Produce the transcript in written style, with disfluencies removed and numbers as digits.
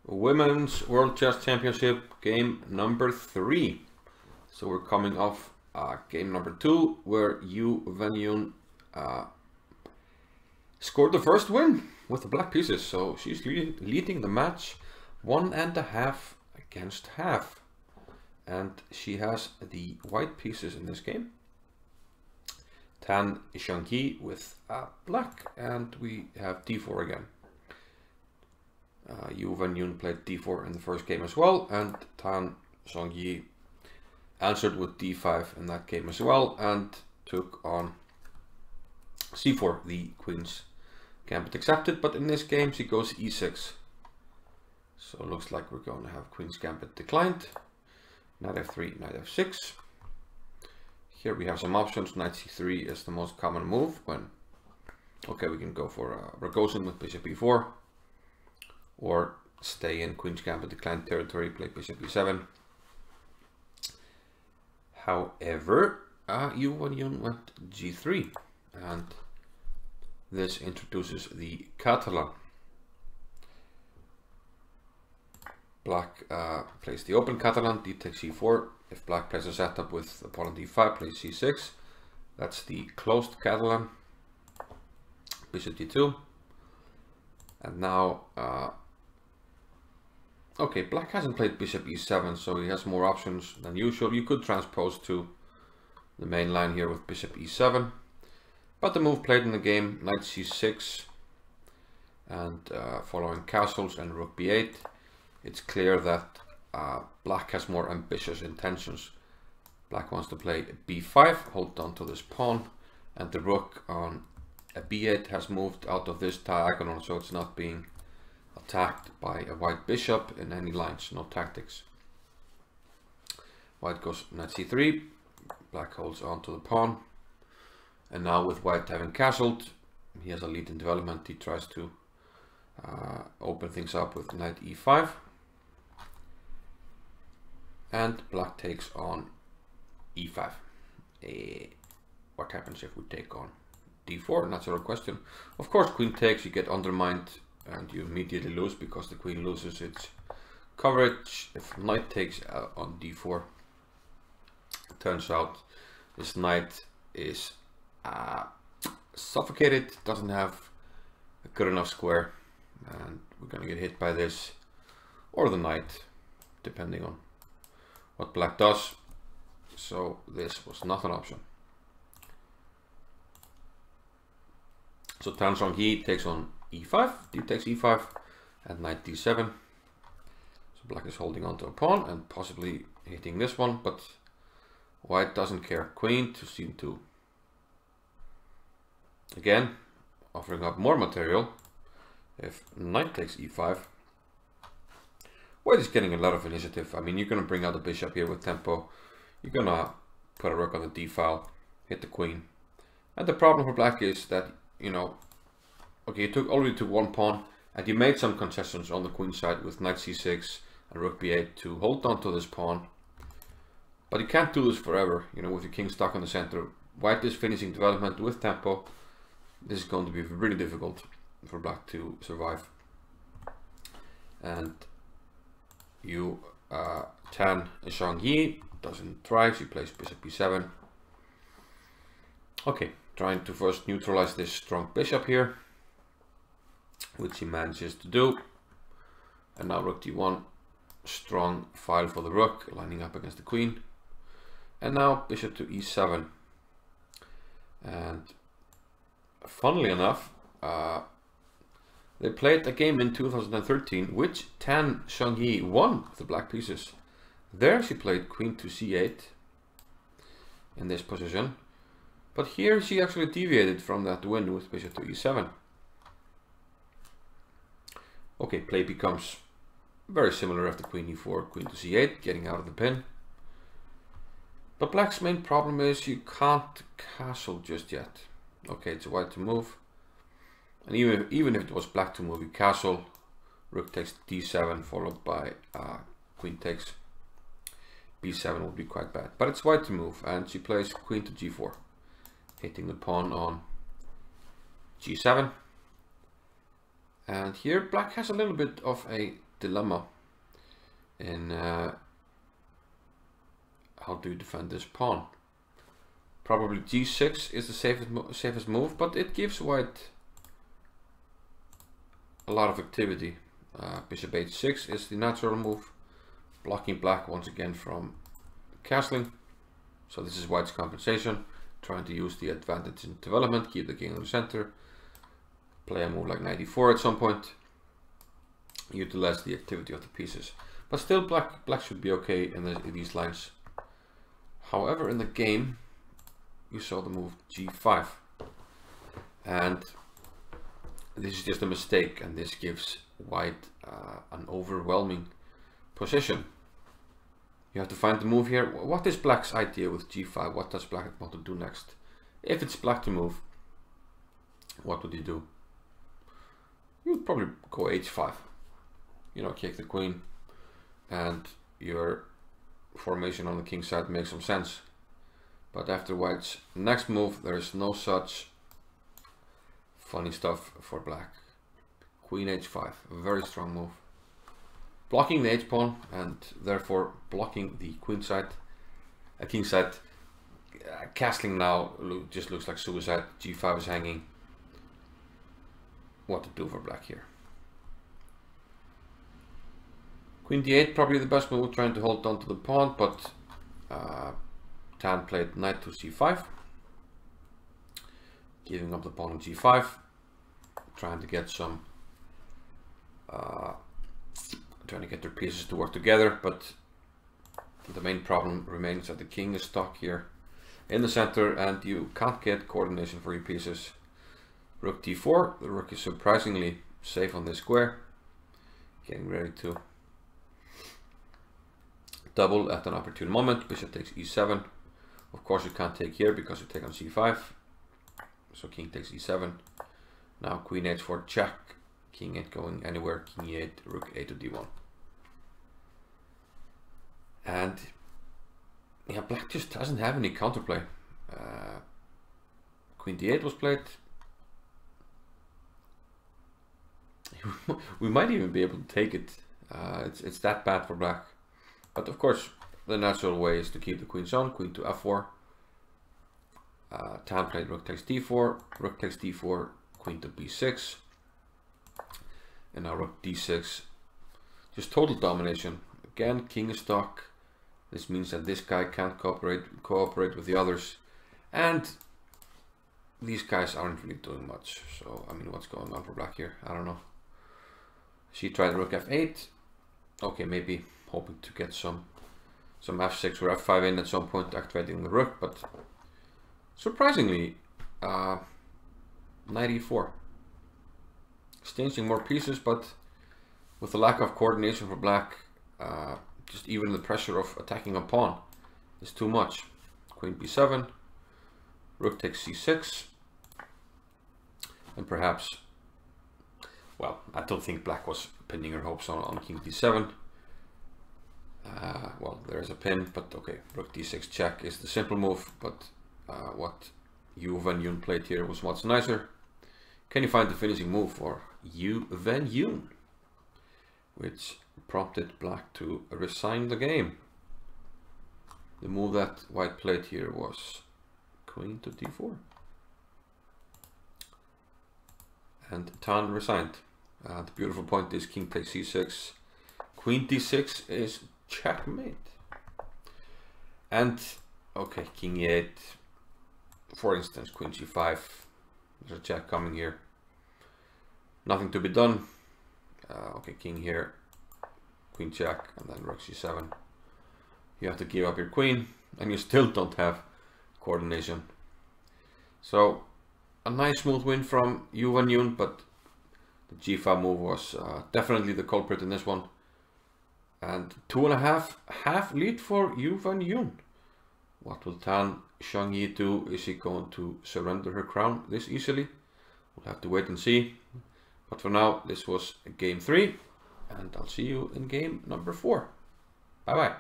Women's World Chess Championship game number 3. So we're coming off game number 2 where Ju Wenjun scored the first win with the black pieces. So she's leading the match 1.5 against half. And she has the white pieces in this game. Tan Zhongyi with black, and we have d4 again. Ju Wenjun played d4 in the first game as well, and Tan Zhongyi answered with d5 in that game as well, and took on c4, the queen's gambit accepted, but in this game she goes e6. So it looks like we're going to have queen's gambit declined. Knight f3, knight f6. Here we have some options. Knight c3 is the most common move when, okay, we can go for Rogozin with bishop e4, or stay in queen's gambit declined territory, play bishop e7. However, Ju Wenjun went g3, and this introduces the Catalan. Black plays the open Catalan, d takes c4. If black plays a setup with pawn on d5, plays c6. That's the closed Catalan. Bishop d2. And now, okay, black hasn't played bishop e7, so he has more options than usual. You could transpose to the main line here with bishop e7. But the move played in the game, knight c6, and following castles and rook b8, it's clear that black has more ambitious intentions. Black wants to play b5, hold on to this pawn, and the rook on a b8 has moved out of this diagonal, so it's not being attacked by a white bishop in any lines, no tactics. White goes knight c3, black holds on to the pawn, and now with white having castled, he has a lead in development. He tries to open things up with knight e5. And black takes on e5. What happens if we take on d4? Natural question. Of course, queen takes, you get undermined and you immediately lose because the queen loses its coverage. If knight takes on d4, it turns out this knight is suffocated, doesn't have a good enough square, and we're going to get hit by this or the knight, depending on what black does. So this was not an option. So Tan Zhongyi takes on e5, d takes e5, and knight d7. So black is holding on to a pawn and possibly hitting this one, but white doesn't care. Queen to c2. Again, offering up more material. If knight takes e5, white is getting a lot of initiative. I mean, you're going to bring out the bishop here with tempo. You're going to put a rook on the d file, hit the queen. And the problem for black is that, you know, okay, you already took one pawn, and you made some concessions on the queen side with knight c6 and rook b8 to hold on to this pawn. But you can't do this forever, you know, with your king stuck on the center. White is finishing development with tempo. This is going to be really difficult for black to survive. And Tan Zhongyi doesn't try, she plays bishop b7. Okay, trying to first neutralize this strong bishop here, which he manages to do. And now rook d1, strong file for the rook, lining up against the queen. And now bishop to e7. And funnily enough, they played a game in 2013 which Tan Zhongyi won with the black pieces. There she played queen to c8 in this position, but here she actually deviated from that win with bishop to e7. Okay, play becomes very similar after queen e4, queen to c8, getting out of the pin. But black's main problem is you can't castle just yet. Okay, it's white to move. And even if it was black to move, you castle, rook takes d7 followed by queen takes b7 would be quite bad. But it's white to move, and she plays queen to g4, hitting the pawn on g7. And here black has a little bit of a dilemma in how do you defend this pawn. Probably g6 is the safest move, but it gives white a lot of activity. Bishop h6 is the natural move, blocking black once again from castling. So this is white's compensation, trying to use the advantage in development, keep the king in the center, play a move like knight e4 at some point, utilize the activity of the pieces. But still, black should be okay in these lines. However, in the game, you saw the move g5, and this is just a mistake, and this gives white an overwhelming position. You have to find the move here. What is black's idea with g5? What does black want to do next? If it's black to move, what would you do? You would probably go h5. You know, kick the queen, and your formation on the king side makes some sense. But after white's next move, there is no such funny stuff for black. Queen h5, a very strong move. Blocking the h-pawn and therefore blocking the queen side, king side. Castling now just looks like suicide. g5 is hanging. What to do for black here? Queen d8, probably the best move, trying to hold on to the pawn, but Tan played knight to c5, giving up the pawn on g5, trying to get some, trying to get their pieces to work together, but the main problem remains that the king is stuck here in the center, and you can't get coordination for your pieces. Rook d4, the rook is surprisingly safe on this square, getting ready to double at an opportune moment. Bishop takes e7. Of course you can't take here because you take on c5. So king takes e7. Now queen h4 check. King ain't going anywhere. King e8, rook a to d1. And yeah, black just doesn't have any counterplay. Queen d8 was played. We might even be able to take it. It's that bad for black. But of course, the natural way is to keep the queens on. Queen to f4. Tan played rook takes d4. Rook takes d4. Queen to b6. And now rook d6. Just total domination. Again, king is stuck. This means that this guy can't cooperate with the others. And these guys aren't really doing much. So, I mean, what's going on for black here? I don't know. She tried rook f8. Okay, maybe hoping to get some f6 or f5 in at some point, activating the rook, but surprisingly, knight e4. Exchanging more pieces, but with the lack of coordination for black, just even the pressure of attacking a pawn is too much. Queen b7, rook takes c6, and perhaps, well, I don't think black was pinning her hopes on king d7. Well, there's a pin, but okay, rook d6 check is the simple move, but what Ju Wenjun played here was much nicer. Can you find the finishing move for Ju Wenjun? Which prompted black to resign the game. The move that white played here was queen to d4. And Tan resigned. The beautiful point is king takes c6. Queen d6 is checkmate. And okay, king e8. For instance, queen g5. There's a check coming here. Nothing to be done. Okay, king here. Queen check, and then rook c7. You have to give up your queen, and you still don't have coordination. So a nice smooth win from Ju Wenjun, but the g5 move was definitely the culprit in this one. And 2.5 half lead for Ju Wenjun. What will Tan Zhongyi do? Is he going to surrender her crown this easily? We'll have to wait and see. But for now, this was game 3, and I'll see you in game number 4. Bye bye.